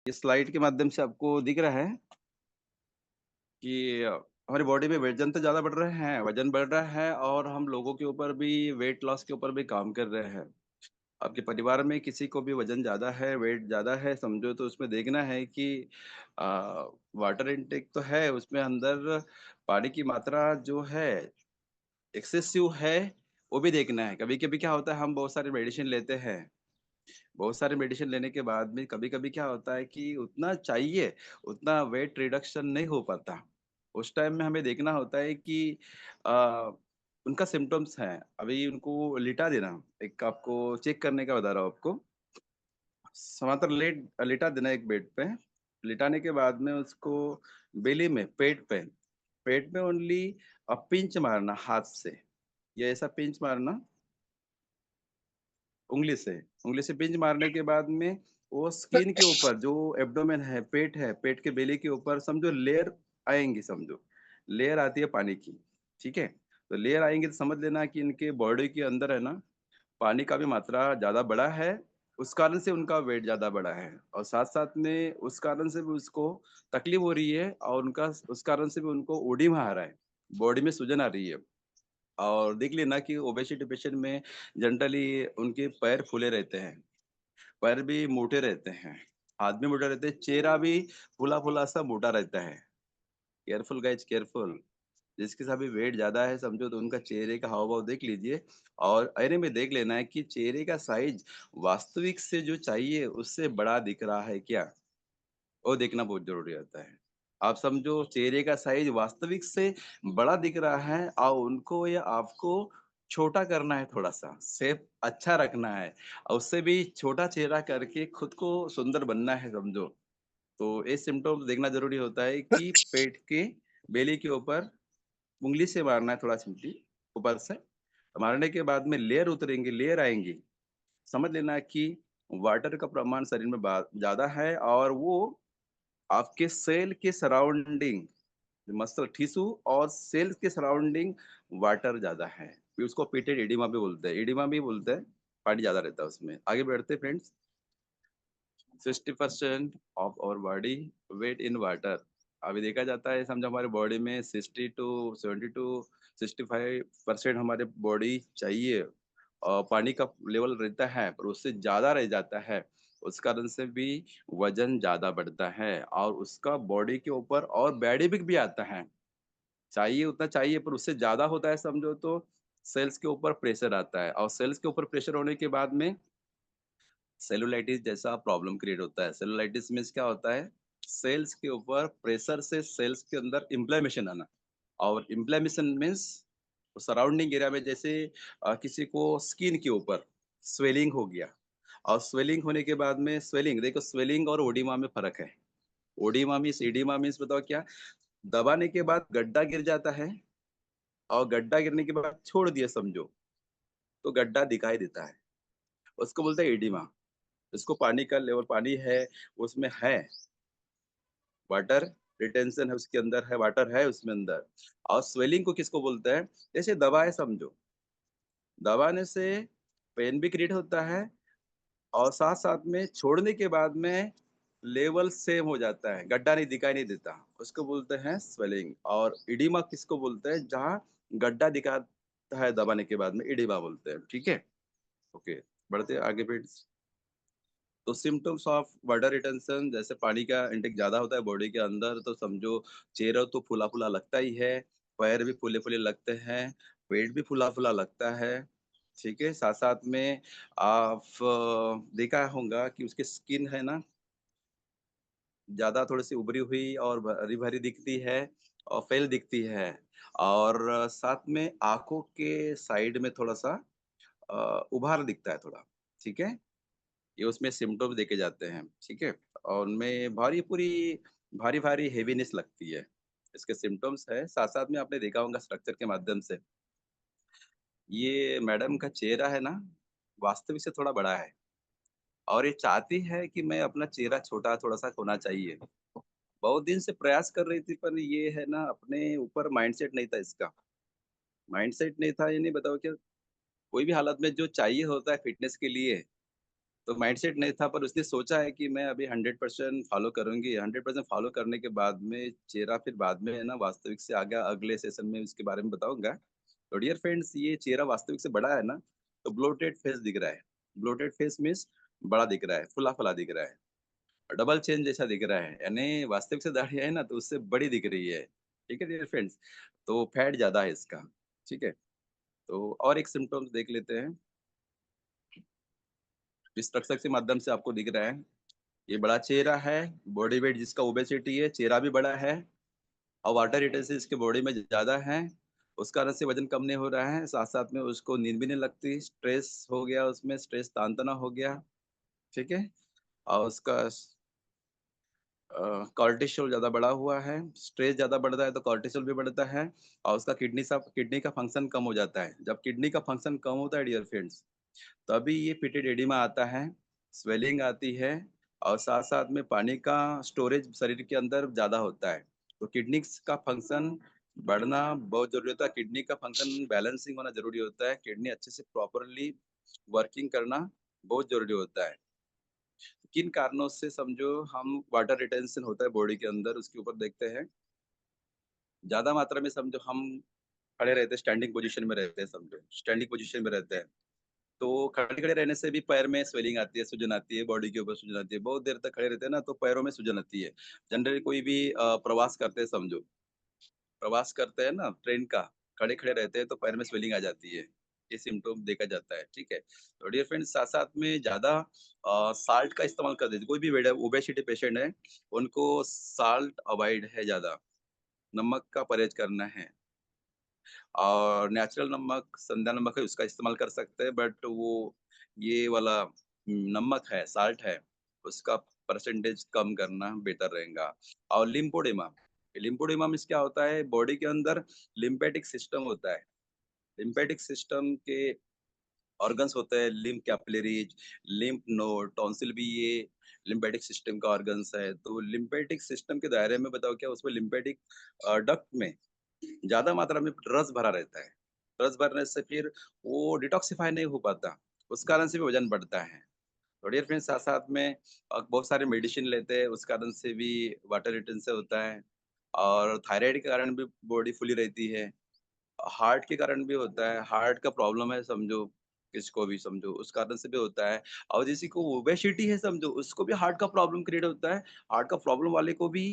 इस स्लाइड के माध्यम से आपको दिख रहा है कि हमारी बॉडी में वजन तो ज़्यादा बढ़ रहे हैं, वजन बढ़ रहा है और हम लोगों के ऊपर भी वेट लॉस के ऊपर भी काम कर रहे हैं। आपके परिवार में किसी को भी वजन ज़्यादा है, वेट ज़्यादा है समझो तो उसमें देखना है कि अ, वाटर इनटेक तो है, उसमें अंदर पानी की मात्रा जो है एक्सेसिव है, वो भी देखना है। कभी-कभी क्या होता है हम बहुत सारे मेडिसिन लेते हैं। बहुत सारे मेडिसिन लेने के बाद में कभी-कभी क्या होता है कि उतना चाहिए, उतना वेट रिडक्शन नहीं हो पाता। उस टाइम में हमें देखना होता है कि अ, उनका सिम्पटम्स हैं, अभी उनको लिटा देना, एक आपको चेक करने का बता रहा हूँ आपको। समांतर लिटा देना एक बेड पे, लिटाने के बाद में उसको बेली में, पेट में ओनली पिंच मारना हाथ से, ये ऐसा पिंच मारना उंगली से पिंच मारने के बाद में वो स्किन के ऊपर जो एब्डोमेन है, पेट के बेली के ऊपर समझो लेयर आएँगी समझो, लेयर आती है पानी की, ठीक है? तो लेयर आएँगी तो समझ लेना कि इनके बॉडी के अंदर है ना, पानी का भी मात्रा ज़्यादा बढ़ा है, उस कारण से उनका वेट ज़्यादा बढ़ा है और साथ-साथ में उस कारण से भी उसको तकलीफ हो रही है और उनका उस कारण से भी उनको ओडिमा आ रहा है, बॉडी में सूजन आ रही है। और देख लेना कि ओबेसिटी पेशेंट में जनरली उनके पैर फूले रहते हैं, पैर भी मोटे रहते हैं, हाथ भी मोटे रहते हैं, चेहरा भी फूला-फूला सा मोटा रहता है। Careful guys careful. जिसके साथ भी वेट ज़्यादा है समझो तो उनका चेहरे का हाव-भाव देख लीजिए और आईने में देख लेना है कि चेहरे का साइज़ वास्तविक से जो चाहिए उससे बड़ा दिख रहा है क्या? वो देखना बहुत ज़रूरी होता है। आप समझो चेहरे का साइज़ वास्तविक से बड़ा दिख रहा है और उनको या आपको छोटा करना है थोड़ा-सा, शेप अच्छा रखना है और उससे भी छोटा चेहरा करके खुद को सुंदर बनना है समझो। तो ये सिम्पटम्स देखना ज़रूरी होता है कि पेट के बेली के ऊपर उँगली से मारना है थोड़ा चिमटी ऊपर से, मारने के बाद में लेयर उतरेंगी, लेयर आएँगी। समझ लेना कि वाटर का प्रमाण शरीर में बा ज़्यादा है और वो आपके सेल के सराउंडिंग मसल टिश्यू और सेल्स के सराउंडिंग वाटर ज़्यादा है। फिर उसको पेटेड एडिमा भी बोलते हैं, एडिमा भी बोलते हैं, पानी ज़्यादा रहता है उसमें। आगे बढ़ते हैं friends. 60% of our body weight in water. अभी देखा जाता है समझो हमारे बॉडी में 60 टू 70 टू 65% हमारे बॉडी चाहिए पानी का लेवल रहता है पर उससे ज़्यादा रह जाता है। उस कारण से भी वज़न ज़्यादा बढ़ता है और उसका बॉडी के ऊपर और बैडिबिक भी आता है। चाहिए उतना चाहिए पर उससे ज़्यादा होता है समझो तो सेल्स के ऊपर प्रेशर आता है और सेल्स के ऊपर प्रेशर होने के बाद में सेलुलाइटिस जैसा प्रॉब्लम क्रिएट होता है। सेलुलाइटिस मीन्स क्या होता है? सेल्स के ऊपर प्रेशर से सेल्स के अंदर इन्फ्लेमेशन आना और इन्फ्लेमेशन मीन्स सराउंडिंग एरिया में जैसे किसी को स्किन के ऊपर स्वेलिंग हो गया और स्वेलिंग होने के बाद में स्वेलिंग देखो स्वेलिंग और ओडिमा में फ़र्क है। ओडिमा मीन्स एडिमा मीन्स बताओ क्या? दबाने के बाद गड्ढा गिर जाता है और गड्ढा गिरने के बाद छोड़ दिया समझो, तो गड्ढा दिखाई देता है। उसको बोलते हैं एडिमा। इसको पानी का लेवल पानी है, उसमें है, वाटर रिटेंशन है उसके अंदर है, वाटर है उसमें अंदर और स्वेलिंग को किसको बोलते हैं? जैसे दबाए समझो, दबाने से पेन भी क्रिएट होता है और साथ-साथ में छोड़ने के बाद में लेवल सेम हो जाता है, गड्ढा नहीं दिखाई नहीं देता, उसको बोलते हैं स्वेलिंग और इडिमा किसको बोलते हैं? जहाँ गड्ढा दिखाता है दबाने के बाद में इडिमा बोलते हैं, ठीक है? ओके, बढ़ते हैं आगे फ्रेंड्स। तो सिम्पटम्स ऑफ वाटर रिटेंशन जैसे पानी का इंटेक ज़्यादा होता है बॉडी के अंदर तो समझो चेहरा तो फूला-फूला लगता ही है, पैर भी फूले-फूले लगते हैं, पेट भी फूला-फूला लगता है, ठीक है? साथ-साथ में आप देखा होगा कि उसकी स्किन है ना, ज़्यादा थोड़ी-सी उभरी हुई और भरी-भरी दिखती है और फेल दिखती है और साथ में आँखों के साइड में थोड़ा-सा उभार दिखता है थोड़ा, ठीक है? ये उसमें सिम्पटम्स देखे जाते हैं, ठीक है? और उनमें भारी-भारी हेवीनेस लगती है। इसके सिम्पटम्स है, साथ-साथ में आपने देखा होगा स्ट्रक्चर के माध्यम से, ये मैडम का चेहरा है ना, वास्तविक से थोड़ा बड़ा है और ये चाहती है कि मैं अपना चेहरा छोटा थोड़ा-सा होना चाहिए। बहुत दिन से प्रयास कर रही थी पर ये है ना अपने ऊपर माइंडसेट नहीं था इसका। माइंडसेट नहीं था यानी बताओ क्या कोई भी हालत में जो चाहिए होता है फिटनेस के लिए तो माइंडसेट नहीं था, पर उसने सोचा है कि मैं अभी 100% फॉलो करूँगी। 100% फॉलो करने के बाद में चेहरा फिर बाद में है ना वास्तविक से आगे अगले सेशन में इसके बारे में बताऊँगा। तो डियर फ्रेंड्स, ये चेहरा वास्तविक से बड़ा है ना, तो ब्लोटेड फेस दिख रहा है। ब्लोटेड फेस मीन्स बड़ा दिख रहा है, फुला-फला दिख रहा है। डबल चिन जैसा दिख रहा है, यानी वास्तविक से दाढ़ी है ना तो उससे बड़ी दिख रही है। ठीक है डियर फ्रेंड्स? तो फैट ज़्यादा है इसका, ठीक है? तो और एक सिम्पटम्स देख लेते हैं। इस स्ट्रक्चर के माध्यम से आपको दिख रहा है, ये बड़ा चेहरा है, बॉडी वेट जिसका ओबेसिटी है, चेहरा भी बड़ा है और वाटर रिटेंशन इसकी बॉडी में ज़्यादा है। उस कारण से वज़न कम नहीं हो रहा है, साथ-साथ में उसको नींद भी नहीं लगती, स्ट्रेस हो गया उसमें, स्ट्रेस तान-तनाव हो गया, ठीक है? और उसका कॉर्टिसोल ज़्यादा बढ़ा हुआ है, स्ट्रेस ज़्यादा बढ़ता है तो कॉर्टिसोल भी बढ़ता है और उसका किडनी का फंक्शन कम हो जाता है। जब किडनी का फंक्शन कम होता है डियर फ्रेंड्स, तभी ये पिटेड एडिमा आता है, स्वेलिंग आती है और साथ-साथ में पानी का स्टोरेज शरीर के अंदर ज़्यादा होता है। तो किडनीज़ का फंक्शन बढ़ना बहुत ज़रूरी होता है, किडनी का फंक्शन बैलेंसिंग होना ज़रूरी होता है, किडनी अच्छे से प्रॉपरली वर्किंग करना बहुत ज़रूरी होता है। किन कारणों से समझो हम वाटर रिटेंशन होता है बॉडी के अंदर उसके ऊपर देखते हैं। ज़्यादा मात्रा में समझो हम खड़े रहते हैं, स्टैंडिंग पोज़ीशन में रहते हैं समझो, स्टैंडिंग पोज़ीशन में रहते हैं। तो खड़े-खड़े रहने से भी पैर में स्वेलिंग आती है, सूजन आती है, बॉडी के ऊपर सूजन आती है। बहुत देर तक खड़े रहते हैं ना, तो पैरों में सूजन आती है। जनरली कोई भी प्रवास करते हैं समझो, प्रवास करते हैं ना ट्रेन का, खड़े-खड़े रहते हैं तो पैर में स्वेलिंग आ जाती है। ये सिम्पटम देखा जाता है, ठीक है? तो डियर फ्रेंड्स साथ-साथ में ज़्यादा साल्ट का इस्तेमाल कर देते कोई भी ओबेसिटी पेशेंट है, उनको साल्ट अवॉइड है ज़्यादा, नमक का परहेज़ करना है। और नेचुरल नमक, संध्या नमक है उसका इस्तेमाल कर सकते हैं बट वो ये वाला नमक है, साल्ट है, उसका परसेंटेज कम करना बेटर रहेगा। और लिम्फोडेमा मीन्स क्या होता है बॉडी के अंदर लिम्फेटिक सिस्टम होता है। लिम्फेटिक सिस्टम के ऑर्गन्स होते हैं lymph capillaries, lymph node, tonsil भी ये लिम्फेटिक सिस्टम का ऑर्गन्स है। तो लिम्फेटिक सिस्टम के दायरे में बताओ क्या उसमें लिम्फेटिक डक्ट में ज़्यादा मात्रा में रस भरा रहता है। रस भरने से फिर वो डिटॉक्सिफ़ाई नहीं हो पाता, उस कारण से भी वज़न बढ़ता है। और डियर फ्रेंड्स साथ-साथ में बहुत सारे मेडिसिन लेते हैं, उस कारण से भी वाटर रिटेंशन होता है और थायराइड के कारण भी बॉडी फुली रहती है। हार्ट के कारण भी होता है, हार्ट का प्रॉब्लम है समझो, किसको भी समझो, उस कारण से भी होता है और किसी को ओबेसिटी है समझो, उसको भी हार्ट का प्रॉब्लम क्रिएट होता है। हार्ट का प्रॉब्लम वाले को भी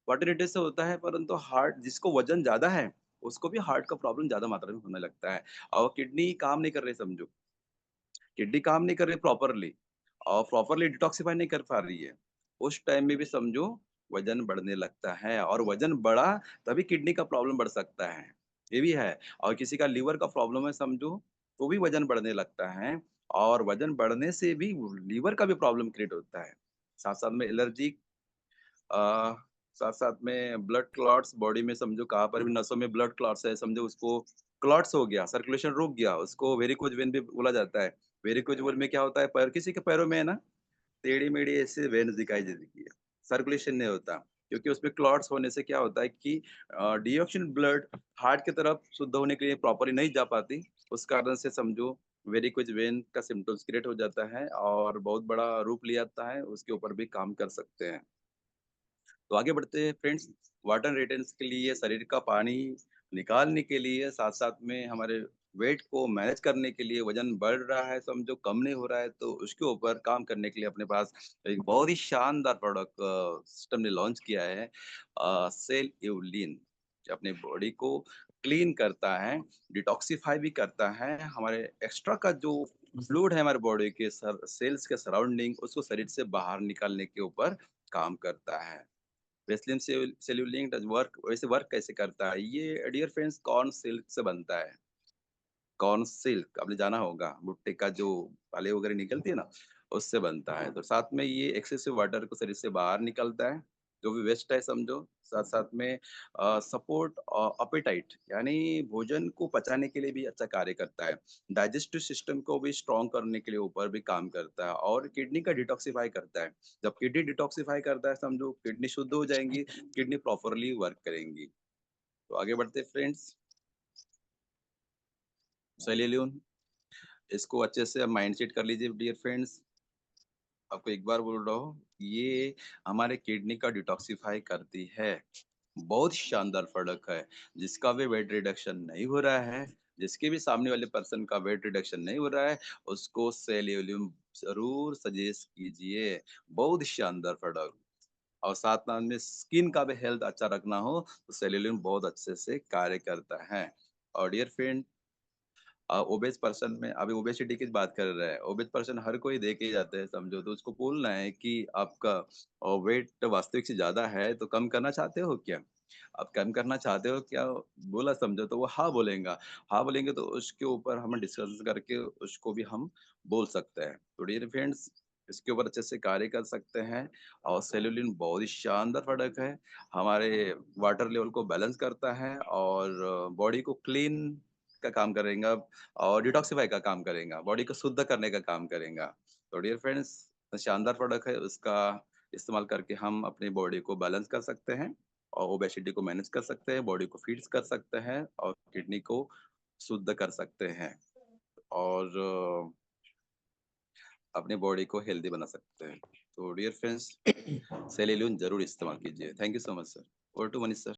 वाटर रिटेंशन होता है, परंतु हार्ट जिसको वज़न ज़्यादा है, उसको भी हार्ट का प्रॉब्लम ज़्यादा मात्रा में होने लगता है और किडनी काम नहीं कर रही समझो, किडनी काम नहीं कर रही प्रॉपरली और प्रॉपरली डिटॉक्सिफाई नहीं कर पा रही है। उस टाइम में भी समझो वज़न बढ़ने लगता है और वज़न बढ़ा तभी किडनी का प्रॉब्लम बढ़ सकता है, ये भी है। और किसी का लीवर का प्रॉब्लम है समझो, तो भी वज़न बढ़ने लगता है और वज़न बढ़ने से भी लीवर का भी प्रॉब्लम क्रिएट होता है। साथ-साथ में एलर्जी अ, साथ-साथ में ब्लड क्लॉट्स बॉडी में समझो कहाँ पर भी नसों में ब्लड क्लॉट्स है, समझो उसको क्लॉट्स हो गया, सर्कुलेशन रुक गया, उसको वेरिकोज वेन भी बोला जाता है। वेरिकोज वेन में क्या होता है पैर किसी के पैरों में है ना, टेढ़ी-मेढ़ी ऐसे वेन्स दिखाई देती है, सर्कुलेशन नहीं होता, क्योंकि उसमें क्लॉट्स होने से क्या होता है कि डीऑक्सिन ब्लड हार्ट की तरफ शुद्ध होने के लिए प्रॉपर्ली नहीं जा पाती, उस कारण से समझो वेरिकोज वेन का सिम्पटम्स क्रिएट हो जाता है और बहुत बड़ा रूप ले आता है, उसके ऊपर भी काम कर सकते हैं। तो आगे बढ़ते हैं फ्रेंड्स, वाटर रिटेंस के लिए शरीर का पानी निकालने के लिए साथ-साथ में हमारे वेट को मैनेज करने के लिए वज़न बढ़ रहा है समझो कम नहीं हो रहा है तो उसके ऊपर काम करने के लिए अपने पास एक बहुत ही शानदार प्रोडक्ट सिस्टम ने लॉन्च किया है सेल इवलिन जो अपनी बॉडी को क्लीन करता है, डिटॉक्सिफाई भी करता है, हमारे एक्स्ट्रा का जो फ्लूइड है हमारे बॉडी के सेल्स के सराउंडिंग उसको शरीर से बाहर निकालने के ऊपर काम करता है। वेस्लिन सेल्यूलिंग डज वर्क वैसे वर्क कैसे करता है? ये डियर फ्रेंड्स कॉर्न सिल्क से बनता है। कॉर्न सिल्क आपने जाना होगा, भुट्टे का जो बालें वगैरह निकलती है ना, उससे बनता है। तो साथ में ये एक्सेसिव वाटर को शरीर से बाहर निकलता है, जो भी वेस्ट है समझो। साथ-साथ में सपोर्ट एपेटाइट यानी भोजन को पचाने के लिए भी अच्छा कार्य करता है। डाइजेस्टिव सिस्टम को भी स्ट्रॉन्ग करने के लिए ऊपर भी काम करता है और किडनी का डिटॉक्सिफाई करता है। जब किडनी डिटॉक्सिफाई करता है समझो किडनी शुद्ध हो जाएँगी, किडनी प्रॉपरली वर्क करेंगी। तो आगे बढ़ते हैं फ्रेंड्स, सेलेनियम इसको अच्छे से माइंड सेट कर लीजिए डियर फ्रेंड्स। आपको एक बार बोल रहा हूँ, ये हमारे किडनी का डिटॉक्सिफाई करती है। बहुत शानदार प्रोडक्ट है। जिसका भी वेट रिडक्शन नहीं हो रहा है, जिसके भी सामने वाले पर्सन का वेट रिडक्शन नहीं हो रहा है, उसको सेल्यूलियम ज़रूर सजेस्ट कीजिए। बहुत शानदार प्रोडक्ट। और साथ में स्किन का भी हेल्थ अच्छा रखना हो, तो सेल्यूलियम बहुत अच्छे से कार्य करता है। और डियर फ्रेंड, ओबेस पर्सन में अभी ओबेसिटी की बात कर रहे हैं। ओबेस पर्सन हर कोई देख ही जाता है समझो, तो उसको बोलना है कि आपका वेट वास्तविक से ज़्यादा है, तो कम करना चाहते हो क्या? आप कम करना चाहते हो क्या? बोला समझो तो वो हाँ बोलेगा। हाँ बोलेंगे तो उसके ऊपर हम डिस्कस करके उसको भी हम बोल सकते हैं। तो डियर फ्रेंड्स, इसके ऊपर अच्छे से कार्य कर सकते हैं। और सेलुलिन बहुत ही शानदार प्रोडक्ट है। हमारे वाटर लेवल को बैलेंस करता है और बॉडी को क्लीन का काम करेगा और डिटॉक्सिफाई का काम करेगा, बॉडी को शुद्ध करने का काम करेगा। तो डियर फ्रेंड्स, शानदार प्रोडक्ट है, उसका इस्तेमाल करके हम अपनी बॉडी को बैलेंस कर सकते हैं और ओबेसिटी को मैनेज कर सकते हैं, बॉडी को फिट्स कर सकते हैं और किडनी को शुद्ध कर सकते हैं और अपनी बॉडी को हेल्दी बना सकते हैं। तो डियर फ्रेंड्स, सेलेनियम ज़रूर इस्तेमाल कीजिए। Thank you so much sir. Over to Manish sir.